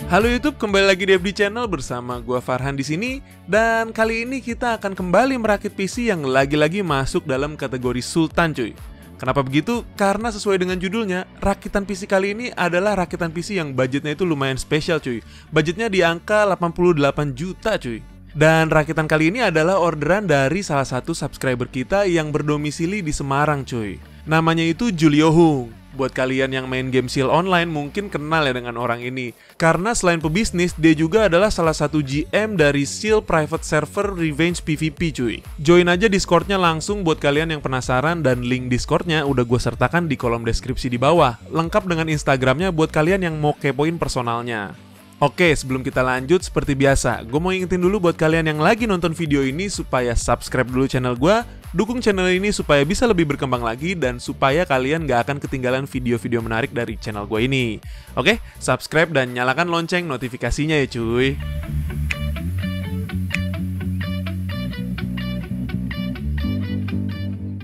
Halo YouTube, kembali lagi di FD Channel bersama gua Farhan di sini. Dan kali ini kita akan kembali merakit PC yang lagi-lagi masuk dalam kategori Sultan cuy. Kenapa begitu? Karena sesuai dengan judulnya, rakitan PC kali ini adalah rakitan PC yang budgetnya itu lumayan spesial cuy. Budgetnya di angka 88 juta cuy. Dan rakitan kali ini adalah orderan dari salah satu subscriber kita yang berdomisili di Semarang cuy. Namanya itu Julio Hung. Buat kalian yang main game Seal online mungkin kenal ya dengan orang ini. Karena selain pebisnis, dia juga adalah salah satu GM dari Seal Private Server Revenge PvP cuy. Join aja Discordnya langsung buat kalian yang penasaran, dan link Discordnya udah gue sertakan di kolom deskripsi di bawah. Lengkap dengan Instagramnya buat kalian yang mau kepoin personalnya. Oke, sebelum kita lanjut, seperti biasa, gue mau ingetin dulu buat kalian yang lagi nonton video ini supaya subscribe dulu channel gue, dukung channel ini supaya bisa lebih berkembang lagi, dan supaya kalian gak akan ketinggalan video-video menarik dari channel gue ini. Oke, subscribe dan nyalakan lonceng notifikasinya ya cuy.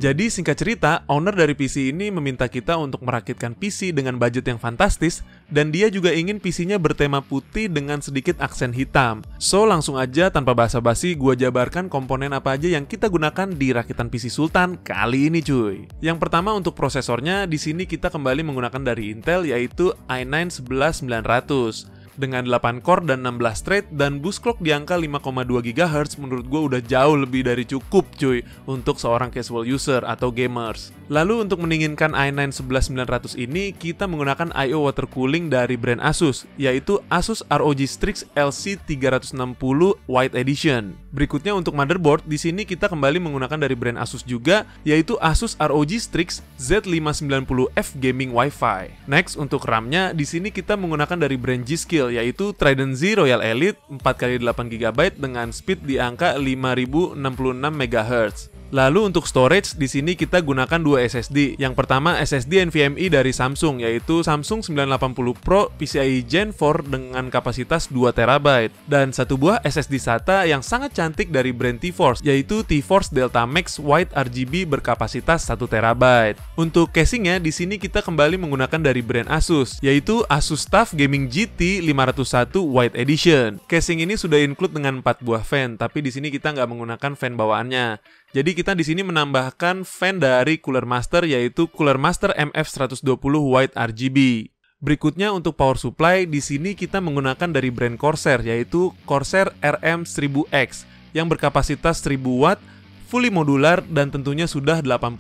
Jadi singkat cerita, owner dari PC ini meminta kita untuk merakitkan PC dengan budget yang fantastis, dan dia juga ingin PC-nya bertema putih dengan sedikit aksen hitam. So langsung aja tanpa basa-basi gua jabarkan komponen apa aja yang kita gunakan di rakitan PC Sultan kali ini cuy. Yang pertama untuk prosesornya, di sini kita kembali menggunakan dari Intel yaitu i9 11900. Dengan 8 core dan 16 thread dan boost clock di angka 5,2 GHz menurut gue udah jauh lebih dari cukup cuy untuk seorang casual user atau gamers. Lalu untuk mendinginkan i9 11900 ini kita menggunakan I/O water cooling dari brand Asus, yaitu Asus ROG Strix LC360 White Edition. Berikutnya untuk motherboard, di sini kita kembali menggunakan dari brand Asus juga, yaitu Asus ROG Strix Z590F Gaming Wi-Fi. Next untuk RAM-nya, di sini kita menggunakan dari brand G-Skill, yaitu Trident Z Royal Elite 4x8GB dengan speed di angka 5066 MHz. Lalu untuk storage, di sini kita gunakan dua SSD. Yang pertama SSD NVMe dari Samsung, yaitu Samsung 980 Pro PCIe Gen 4 dengan kapasitas 2TB. Dan satu buah SSD SATA yang sangat cantik dari brand T-Force, yaitu T-Force Delta Max White RGB berkapasitas 1TB. Untuk casingnya, di sini kita kembali menggunakan dari brand Asus, yaitu Asus TUF Gaming GT 501 White Edition. Casing ini sudah include dengan 4 buah fan, tapi di sini kita nggak menggunakan fan bawaannya. Jadi kita di sini menambahkan fan dari Cooler Master, yaitu Cooler Master MF120 White RGB. Berikutnya untuk power supply, di sini kita menggunakan dari brand Corsair, yaitu Corsair RM1000X yang berkapasitas 1000 watt, fully modular, dan tentunya sudah 80+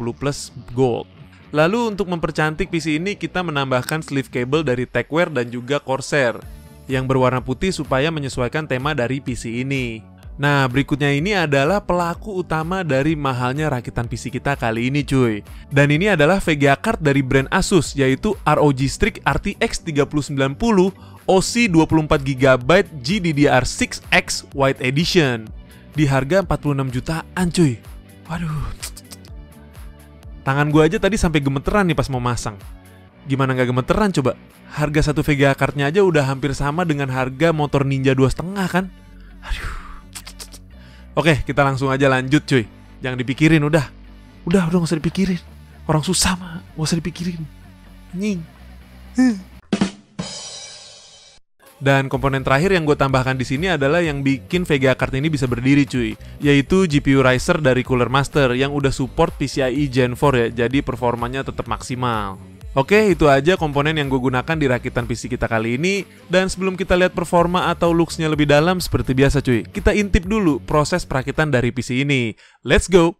gold. Lalu untuk mempercantik PC ini kita menambahkan sleeve cable dari Techwear dan juga Corsair yang berwarna putih supaya menyesuaikan tema dari PC ini. Nah, berikutnya ini adalah pelaku utama dari mahalnya rakitan PC kita kali ini cuy. Dan ini adalah VGA card dari brand Asus, yaitu ROG Strix RTX 3090 OC 24GB GDDR6X White Edition di harga 46 jutaan cuy. Waduh, tangan gue aja tadi sampai gemeteran nih pas mau masang. Gimana nggak gemeteran coba? Harga satu VGA cardnya aja udah hampir sama dengan harga motor Ninja 2,5 kan? Aduh. Oke, kita langsung aja lanjut cuy. Jangan dipikirin udah gak usah dipikirin. Orang susah mah, gak usah dipikirin. Nying. Dan komponen terakhir yang gue tambahkan di sini adalah yang bikin VGA card ini bisa berdiri cuy, yaitu GPU Riser dari Cooler Master yang udah support PCIe Gen 4 ya, jadi performanya tetap maksimal. Oke, itu aja komponen yang gue gunakan di rakitan PC kita kali ini. Dan sebelum kita lihat performa atau looks-nya lebih dalam, seperti biasa cuy, kita intip dulu proses perakitan dari PC ini. Let's go!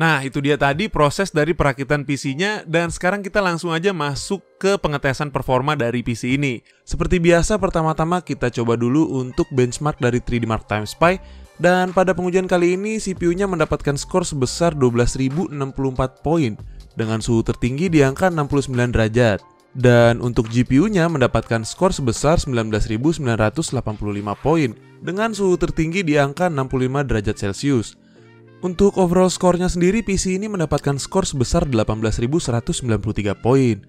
Nah, itu dia tadi proses dari perakitan PC-nya, dan sekarang kita langsung aja masuk ke pengetesan performa dari PC ini. Seperti biasa, pertama-tama kita coba dulu untuk benchmark dari 3D Mark Time Spy, dan pada pengujian kali ini CPU-nya mendapatkan skor sebesar 12.064 poin dengan suhu tertinggi di angka 69 derajat. Dan untuk GPU-nya mendapatkan skor sebesar 19.985 poin dengan suhu tertinggi di angka 65 derajat Celcius. Untuk overall skornya sendiri, PC ini mendapatkan skor sebesar 18.193 poin.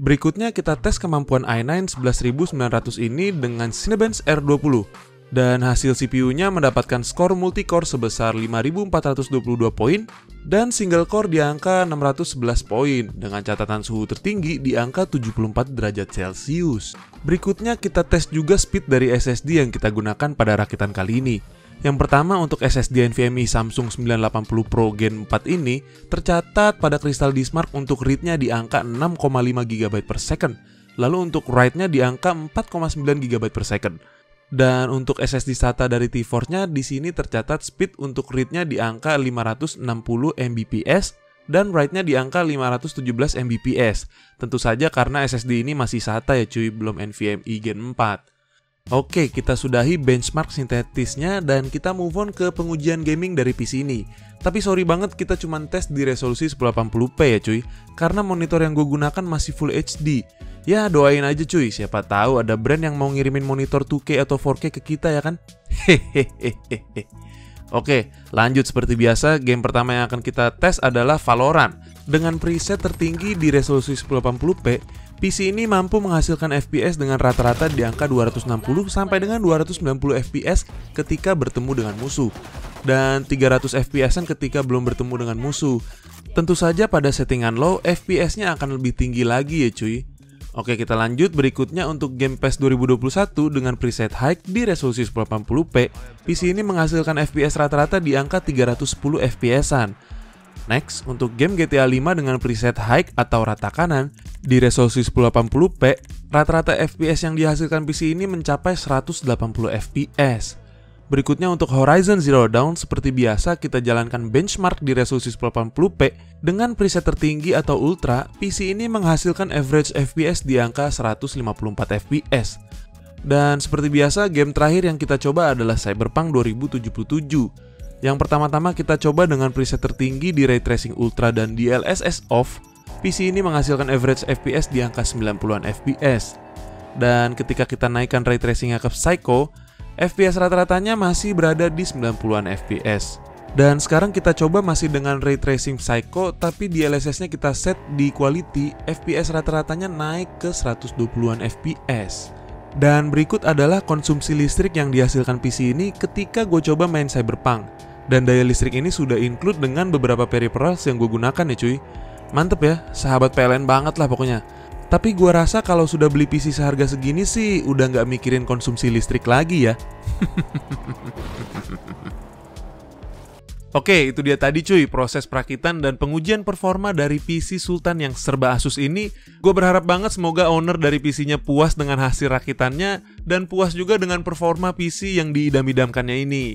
Berikutnya kita tes kemampuan i9 11900 ini dengan Cinebench R20. Dan hasil CPU-nya mendapatkan skor multicore sebesar 5.422 poin dan single core di angka 611 poin dengan catatan suhu tertinggi di angka 74 derajat Celcius. Berikutnya kita tes juga speed dari SSD yang kita gunakan pada rakitan kali ini. Yang pertama, untuk SSD NVMe Samsung 980 Pro Gen 4 ini tercatat pada Crystal Diskmark untuk read-nya di angka 6,5 GB per second, lalu untuk write-nya di angka 4,9 GB per second. Dan untuk SSD SATA dari T-Force-nya di sini tercatat speed untuk read-nya di angka 560 Mbps dan write-nya di angka 517 Mbps. Tentu saja karena SSD ini masih SATA ya cuy, belum NVMe Gen 4. Oke, kita sudahi benchmark sintetisnya dan kita move on ke pengujian gaming dari PC ini. Tapi sorry banget, kita cuma tes di resolusi 1080p ya cuy, karena monitor yang gue gunakan masih Full HD. Ya doain aja cuy, siapa tahu ada brand yang mau ngirimin monitor 2K atau 4K ke kita ya kan? Hehehehe. Oke, lanjut seperti biasa, game pertama yang akan kita tes adalah Valorant. Dengan preset tertinggi di resolusi 1080p, PC ini mampu menghasilkan FPS dengan rata-rata di angka 260 sampai dengan 290 FPS ketika bertemu dengan musuh, dan 300 FPS-an ketika belum bertemu dengan musuh. Tentu saja pada settingan low, FPS-nya akan lebih tinggi lagi ya cuy. Oke, kita lanjut. Berikutnya untuk game PES 2021 dengan preset high di resolusi 1080p, PC ini menghasilkan FPS rata-rata di angka 310 FPS-an. Next, untuk game GTA 5 dengan preset high atau rata kanan di resolusi 1080p, rata-rata FPS yang dihasilkan PC ini mencapai 180 FPS. Berikutnya untuk Horizon Zero Dawn, seperti biasa kita jalankan benchmark di resolusi 1080p dengan preset tertinggi atau ultra. PC ini menghasilkan average FPS di angka 154 FPS. Dan seperti biasa, game terakhir yang kita coba adalah Cyberpunk 2077. Yang pertama-tama kita coba dengan preset tertinggi di Ray Tracing Ultra dan DLSS Off. PC ini menghasilkan average FPS di angka 90-an FPS. Dan ketika kita naikkan Ray Tracingnya ke Psycho, FPS rata-ratanya masih berada di 90-an FPS. Dan sekarang kita coba masih dengan Ray Tracing Psycho, tapi DLSS-nya kita set di Quality, FPS rata-ratanya naik ke 120-an FPS. Dan berikut adalah konsumsi listrik yang dihasilkan PC ini ketika gue coba main Cyberpunk. Dan daya listrik ini sudah include dengan beberapa peripherals yang gue gunakan ya cuy. Mantep ya, sahabat PLN banget lah pokoknya. Tapi gue rasa kalau sudah beli PC seharga segini sih udah nggak mikirin konsumsi listrik lagi ya. Oke, itu dia tadi cuy, proses perakitan dan pengujian performa dari PC Sultan yang serba Asus ini. Gue berharap banget semoga owner dari PC-nya puas dengan hasil rakitannya dan puas juga dengan performa PC yang diidam-idamkannya ini.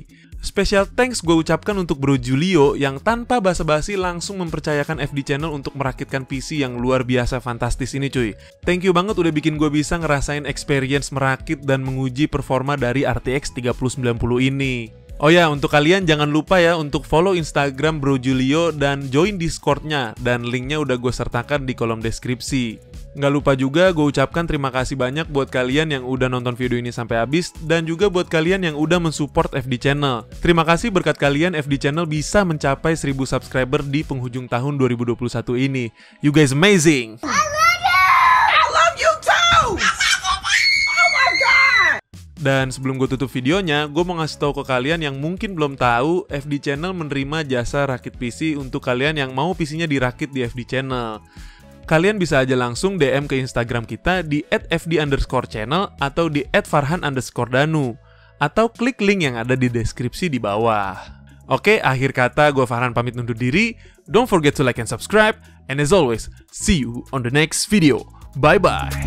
Special thanks gue ucapkan untuk Bro Julio yang tanpa basa-basi langsung mempercayakan FD Channel untuk merakitkan PC yang luar biasa fantastis ini cuy. Thank you banget udah bikin gue bisa ngerasain experience merakit dan menguji performa dari RTX 3090 ini. Oh ya, untuk kalian jangan lupa ya untuk follow Instagram Bro Julio dan join Discord-nya, dan linknya udah gue sertakan di kolom deskripsi. Nggak lupa juga gue ucapkan terima kasih banyak buat kalian yang udah nonton video ini sampai habis, dan juga buat kalian yang udah mensupport FD Channel. Terima kasih berkat kalian FD Channel bisa mencapai 1000 subscriber di penghujung tahun 2021 ini. You guys amazing! Dan sebelum gue tutup videonya, gue mau ngasih tahu ke kalian yang mungkin belum tahu, FD Channel menerima jasa rakit PC untuk kalian yang mau PC-nya dirakit di FD Channel. Kalian bisa aja langsung DM ke Instagram kita di @fd_channel atau di @farhan_danu, atau klik link yang ada di deskripsi di bawah. Oke, akhir kata gue Farhan pamit undur diri. Don't forget to like and subscribe, and as always, see you on the next video. Bye-bye.